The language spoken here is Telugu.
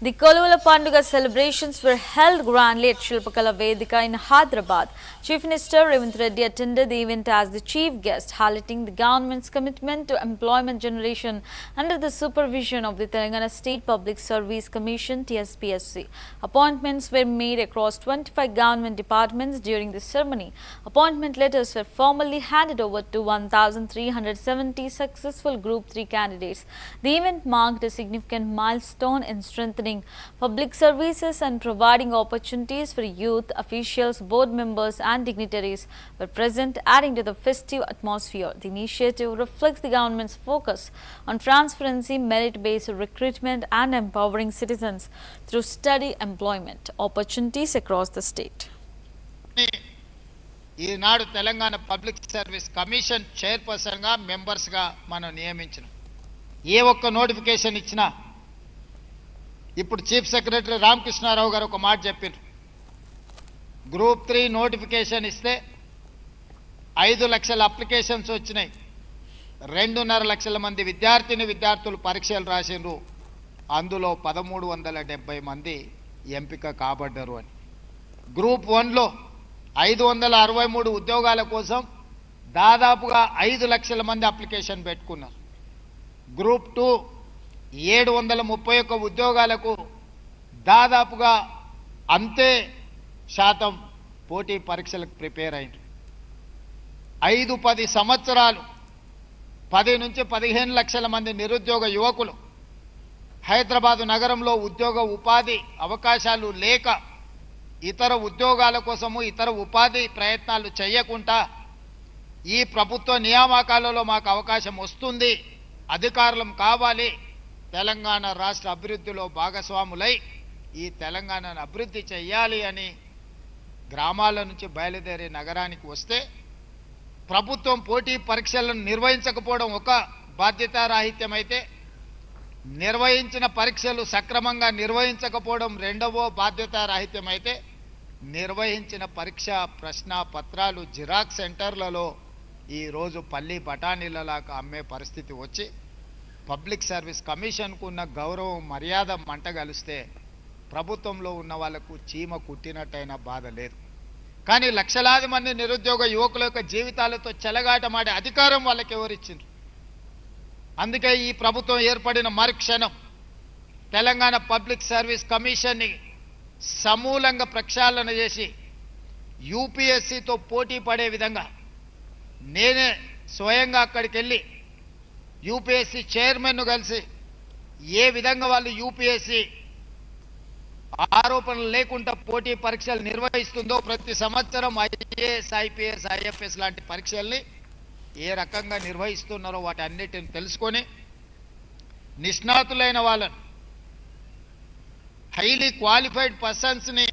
The Kolavula Panduga celebrations were held grandly at Shilpakala Vedika in Hyderabad. Chief Minister Revanth Reddy attended the event as the chief guest, highlighting the government's commitment to employment generation under the supervision of the Telangana State Public Service Commission (TSPSC). Appointments were made across 25 government departments during the ceremony. Appointment letters were formally handed over to 1,370 successful Group 3 candidates. The event marked a significant milestone in strengthening public services and providing opportunities for youth. Officials, board members and dignitaries were present, adding to the festive atmosphere. The initiative reflects the government's focus on transparency, merit-based recruitment and empowering citizens through steady employment opportunities across the state. Eenadu Telangana public service commission చైర్పర్సన్గా మెంబర్స్గా మనం నియమించిన ఏ ఒక్క నోటిఫికేషన్ ఇచ్చినా ఇప్పుడు చీఫ్ సెక్రటరీ రామకృష్ణారావు గారు ఒక మాట చెప్పారు. గ్రూప్ 3 నోటిఫికేషన్ ఇస్తే 5 లక్షల అప్లికేషన్స్ వచ్చినాయి. 2.5 లక్షల మంది విద్యార్థులు పరీక్షలు రాసిండ్రు. అందులో 1370 మంది ఎంపిక కాబడ్డారు అని. గ్రూప్ 1లో 563 ఉద్యోగాల కోసం దాదాపుగా 5 లక్షల మంది అప్లికేషన్ పెట్టుకున్నారు. గ్రూప్ 2 731 ఉద్యోగాలకు దాదాపుగా అంతే శాతం పోటీ పరీక్షలకు ప్రిపేర్ అయ్యారు. 5-10 సంవత్సరాలు 10 నుంచి 15 లక్షల మంది నిరుద్యోగ యువకులు హైదరాబాదు నగరంలో ఉద్యోగ ఉపాధి అవకాశాలు లేక ఇతర ఉద్యోగాల కోసము ఇతర ఉపాధి ప్రయత్నాలు చేయకుండా ఈ ప్రభుత్వ నియామకాలలో మాకు అవకాశం వస్తుంది, అధికారులం కావాలి, తెలంగాణ రాష్ట్ర అభివృద్ధిలో భాగస్వాములై ఈ తెలంగాణను అభివృద్ధి చేయాలి అని గ్రామాల నుంచి బయలుదేరి నగరానికి వస్తే ప్రభుత్వం పోటీ పరీక్షలను నిర్వహించకపోవడం ఒక బాధ్యతారాహిత్యమైతే, నిర్వహించిన పరీక్షలు సక్రమంగా నిర్వహించకపోవడం రెండవ బాధ్యతారాహిత్యమైతే, నిర్వహించిన పరీక్ష ప్రశ్న పత్రాలు జిరాక్స్ సెంటర్లలో ఈరోజు పల్లి బఠానీలలాగా అమ్మే పరిస్థితి వచ్చి పబ్లిక్ సర్వీస్ కమిషన్కు ఉన్న గౌరవం మర్యాద మంటగలిస్తే ప్రభుత్వంలో ఉన్న వాళ్లకు చీమ కుట్టినట్టయినా బాధ లేదు. కానీ లక్షలాది మంది నిరుద్యోగ యువకుల యొక్క జీవితాలతో చెలగాటమాడే అధికారం వాళ్ళకి ఎవరిచ్చిండ్రు? అందుకే ఈ ప్రభుత్వం ఏర్పడిన మరుక్షణం తెలంగాణ పబ్లిక్ సర్వీస్ కమిషన్ని సమూలంగా ప్రక్షాళన చేసి యూపీఎస్సీతో పోటీ పడే విధంగా నేనే స్వయంగా అక్కడికి వెళ్ళి యూపీఎస్సీ చైర్మన్ను కలిసి ఏ విధంగా వాళ్ళు యూపీఎస్సీ ఆరోపణలు లేకుండా పోటీ పరీక్షలు నిర్వహిస్తుందో, ప్రతి సంవత్సరం ఐఏఎస్, ఐపీఎస్, ఐఎఫ్ఎస్ లాంటి పరీక్షల్ని ఏ రకంగా నిర్వహిస్తున్నారో వాటి అన్నిటిని తెలుసుకొని నిష్ణాతులైన వాళ్ళని, హైలీ క్వాలిఫైడ్ పర్సన్స్ని